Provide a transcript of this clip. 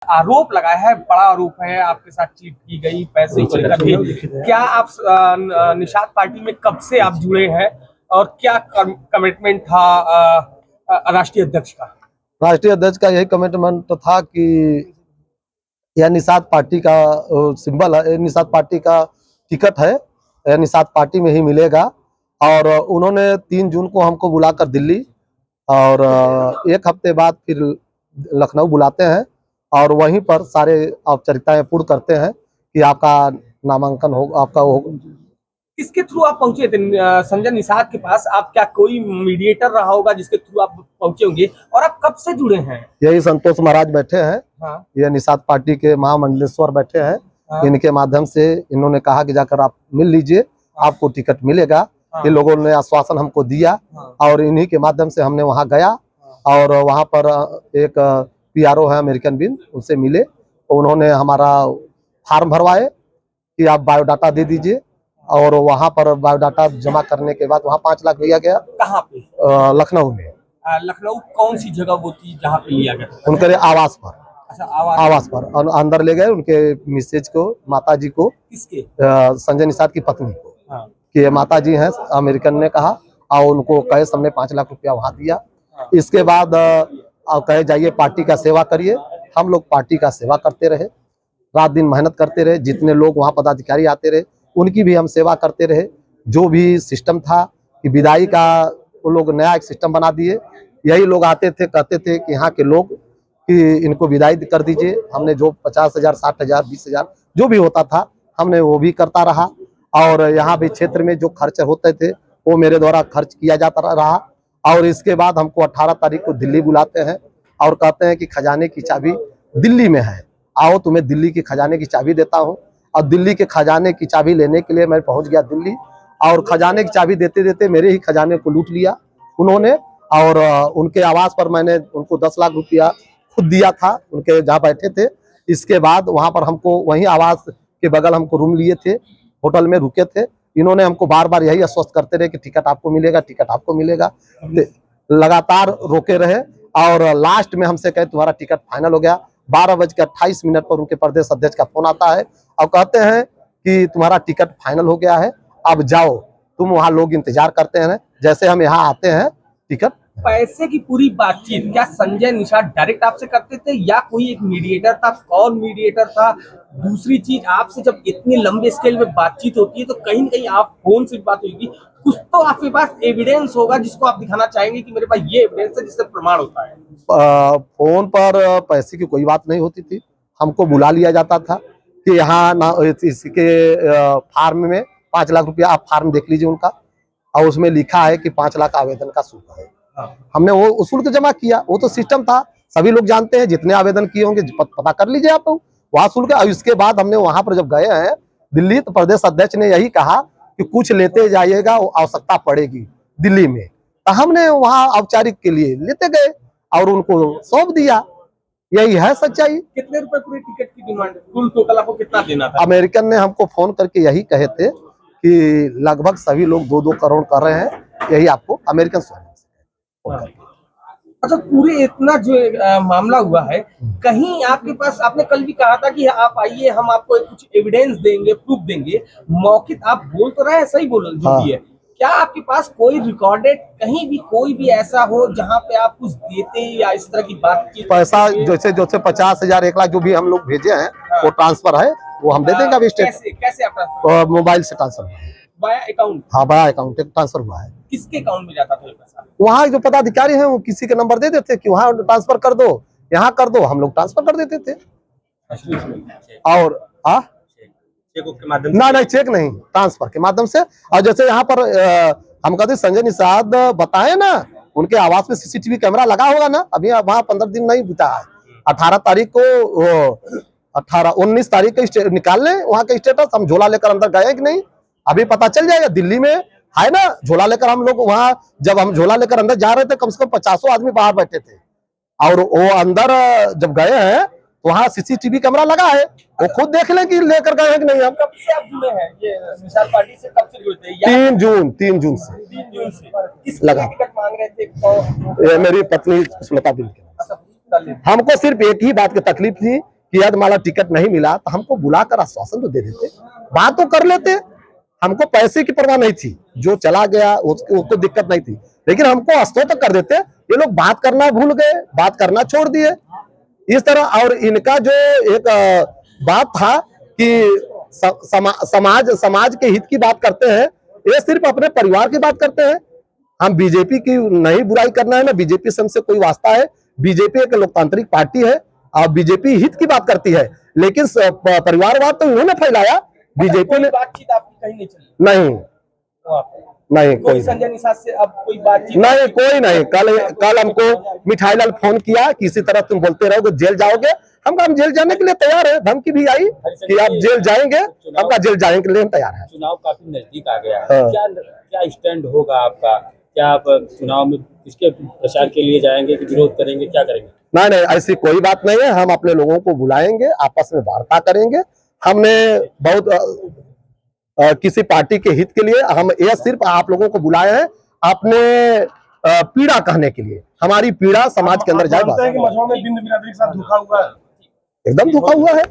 आरोप लगा है, बड़ा आरोप है, आपके साथ चीट की गई पैसे को लेकर भी। क्या आप निषाद पार्टी में कब से आप जुड़े हैं और क्या कमिटमेंट था राष्ट्रीय अध्यक्ष का? राष्ट्रीय अध्यक्ष का यही कमिटमेंट था कि यह निषाद पार्टी का सिंबल है, निषाद पार्टी का टिकट है, यह निषाद पार्टी में ही मिलेगा। और उन्होंने 3 जून को हमको बुलाकर दिल्ली और 1 हफ्ते बाद फिर लखनऊ बुलाते हैं और वहीं पर सारे औपचारिकताएं पूर्ण करते हैं कि आपका नामांकन हो, आपका हो। किसके थ्रू आप पहुंचे थे संजय निषाद के पास? आप क्या कोई मीडिएटर रहा होगा जिसके थ्रू आप पहुंचे होंगे? और आप कब से जुड़े हैं? यही संतोष महाराज बैठे हैं। हाँ। ये निषाद पार्टी के महामंडलेश्वर बैठे हैं। हाँ। इनके माध्यम से इन्होंने कहा कि जाकर आप मिल लीजिए, आपको टिकट मिलेगा। हाँ। इन लोगों ने आश्वासन हमको दिया। हाँ। और इन्हीं के माध्यम से हमने वहां गया। हाँ। और वहां पर एक PRO है अमेरिकन बिन, उनसे मिले तो उन्होंने हमारा फॉर्म भरवाए कि आप बायोडाटा दे दीजिए। और वहां पर बायोडाटा जमा करने के बाद वहां 5 लाख लिया गया। कहाँ पे? लखनऊ में। लखनऊ कौन सी जगह वो थी जहाँ पे लिया गया? उनके आवास पर। अच्छा, आवास पर अंदर ले गए उनके मिसेज को, माता जी को। किसके? संजय निषाद की पत्नी को। हाँ। कि माता जी हैं, अमेरिकन ने कहा, और उनको कैश हमने 5 लाख रुपया वहां दिया। हाँ। इसके बाद कहे जाइए पार्टी का सेवा करिए। हम लोग पार्टी का सेवा करते रहे, रात दिन मेहनत करते रहे। जितने लोग वहाँ पदाधिकारी आते रहे उनकी भी हम सेवा करते रहे। जो भी सिस्टम था कि विदाई का, वो लोग नया एक सिस्टम बना दिए। यही लोग आते थे, कहते थे कि यहाँ के लोग कि इनको विदाई कर दीजिए। हमने जो 50,000, 60,000, 20,000 जो भी होता था हमने वो भी करता रहा। और यहाँ भी क्षेत्र में जो खर्च होते थे वो मेरे द्वारा खर्च किया जाता रहा। और इसके बाद हमको 18 तारीख को दिल्ली बुलाते हैं और कहते हैं कि खजाने की चाबी दिल्ली में है, आओ तुम्हें दिल्ली की खजाने की चाबी देता हूँ। और दिल्ली के खजाने की चाबी लेने के लिए मैं पहुंच गया दिल्ली। और खजाने की चाबी देते देते मेरे ही खजाने को लूट लिया उन्होंने। और उनके आवास पर मैंने उनको 10 लाख रुपया खुद दिया था, उनके जहाँ बैठे थे। इसके बाद वहां पर हमको वहीं आवास के बगल हमको रूम लिए थे, होटल में रुके थे। इन्होंने हमको बार बार यही आश्वस्त करते रहे कि टिकट आपको मिलेगा, टिकट आपको मिलेगा। लगातार रोके रहे और लास्ट में हमसे कहे तुम्हारा टिकट फाइनल हो गया। 12:28 पर उनके प्रदेश अध्यक्ष का फोन आता है और कहते हैं कि तुम्हारा टिकट फाइनल हो गया है, अब जाओ, तुम वहां लोग इंतजार करते हैं। जैसे हम यहाँ आते हैं टिकट। पैसे की पूरी बातचीत क्या संजय निषाद डायरेक्ट आपसे करते थे या कोई एक मीडिएटर था? कौन मीडिएटर था? दूसरी चीज, आपसे जब इतनी लंबे स्केल में बातचीत होती है तो कहीं न कहीं आप फोन से बात होगी, कुछ तो आपके पास एविडेंस होगा जिसको आप दिखाना चाहेंगे कि मेरे पास ये एविडेंस है जिससे प्रमाण होता है। फोन पर पैसे की कोई बात नहीं होती थी। हमको बुला लिया जाता था कि यहाँ ना इसके फार्म में 5 लाख रुपया, आप फार्म देख लीजिए उनका, और उसमें लिखा है कि 5 लाख आवेदन का शुल्क है। हमने वो शुल्क जमा किया, वो तो सिस्टम था, सभी लोग जानते हैं। जितने आवेदन किए होंगे पता कर लीजिए आप, वहाँ शुल्क। और इसके बाद हमने वहां पर जब गए हैं दिल्ली तो प्रदेश अध्यक्ष ने यही कहा कि कुछ लेते जाइएगा, आवश्यकता पड़ेगी दिल्ली में। तो हमने वहाँ औपचारिक के लिए लेते गए और उनको सौंप दिया। यही है सच्चाई। कितने रुपए पूरे टिकट की डिमांड? कुल टोटल आपको कितना देना था? अमेरिकन ने हमको फोन करके यही कहे थे कि लगभग सभी लोग 2-2 करोड़ कर रहे हैं, यही आपको अमेरिकन से। अच्छा, पूरे इतना जो मामला हुआ है, कहीं आपके पास, आपने कल भी कहा था कि आप आइए, हम आपको कुछ एविडेंस देंगे, प्रूफ देंगे, मौखिक आप बोल तो रहे हैं, सही बोल जो भी है। क्या आपके पास कोई रिकॉर्डेड कहीं भी कोई भी ऐसा हो जहां पे आप कुछ देते या इस तरह की बातचीत? पैसा जैसे 50,000, 1 लाख जो भी हम लोग भेजे हैं वो ट्रांसफर है, वो हम दे देंगे। अभी कैसे आप मोबाइल से ट्रांसफर बाया अकाउंट? हाँ, बाया अकाउंट ट्रांसफर हुआ है। किसके अकाउंट में जाता था ये पैसा? वहाँ जो पदाधिकारी हैं वो किसी के नंबर दे देते कि वहाँ ट्रांसफर कर दो, यहाँ कर दो, हम लोग ट्रांसफर कर देते थे। और चेक के माध्यम से? नहीं, चेक नहीं, ट्रांसफर के माध्यम से। और जैसे यहाँ पर हम कहते संजय निषाद बताए ना, उनके आवास में CCTV कैमरा लगा होगा ना। अभी वहाँ 15 दिन नहीं बीता है। 18 तारीख को 19 तारीख को निकाल लें वहाँ का स्टेटस। हम झोला लेकर अंदर गए कि नहीं अभी पता चल जाएगा। दिल्ली में है ना झोला लेकर हम लोग वहाँ, जब हम झोला लेकर अंदर जा रहे थे कम से कम 50 आदमी बाहर बैठे थे। और वो अंदर जब गए हैं तो वहाँ CCTV कैमरा लगा है, वो खुद देख लें कि लेकर गए हैं कि नहीं। हम कब से आप जुड़े हैं ये निषाद पार्टी से? कब से जुड़े थे? 3 जून से। 3 जून से। किस लगा टिकट मांग रहे थे? ये मेरी पत्नी सुलता बिन के। हमको सिर्फ एक ही बात की तकलीफ थी कि यदि हमारा टिकट नहीं मिला तो हमको बुलाकर आश्वासन तो दे देते, बात तो कर लेते। हमको पैसे की परवाह नहीं थी, जो चला गया उसको दिक्कत नहीं थी, लेकिन हमको आश्वासन तो कर देते। ये लोग बात करना भूल गए, बात करना छोड़ दिए इस तरह। और इनका जो एक बात था कि समाज के हित की बात करते हैं, ये सिर्फ अपने परिवार की बात करते हैं। हम बीजेपी की नहीं बुराई करना है ना, बीजेपी से हमसे कोई वास्ता है। बीजेपी एक लोकतांत्रिक पार्टी है और बीजेपी हित की बात करती है, लेकिन परिवारवाद तो उन्होंने फैलाया। बीजेपी ने बातचीत आपकी कहीं नहीं चली? नहीं कोई संजय निषाद से अब कोई बातचीत नहीं, कोई नहीं। कल हमको मिठाई लाल फोन किया, किसी तरह तुम बोलते रहोगे जेल जाओगे। हम जेल जाने के लिए तैयार है। धमकी भी आई कि आप जेल जाएंगे, हमका जेल जाने के लिए हम तैयार है। चुनाव काफी नजदीक आ गया है, क्या स्टैंड होगा आपका? क्या आप चुनाव में किसके प्रचार के लिए जाएंगे कि विरोध करेंगे, क्या करेंगे? नहीं, ऐसी कोई बात नहीं है। हम अपने लोगों को बुलाएंगे, आपस में वार्ता करेंगे। हमने बहुत किसी पार्टी के हित के लिए हम ये सिर्फ आप लोगों को बुलाए हैं अपने पीड़ा कहने के लिए। हमारी पीड़ा समाज के अंदर जाए। मजहब में बिंद बिरादरी के साथ धोखा हुआ है, एकदम धोखा हुआ है।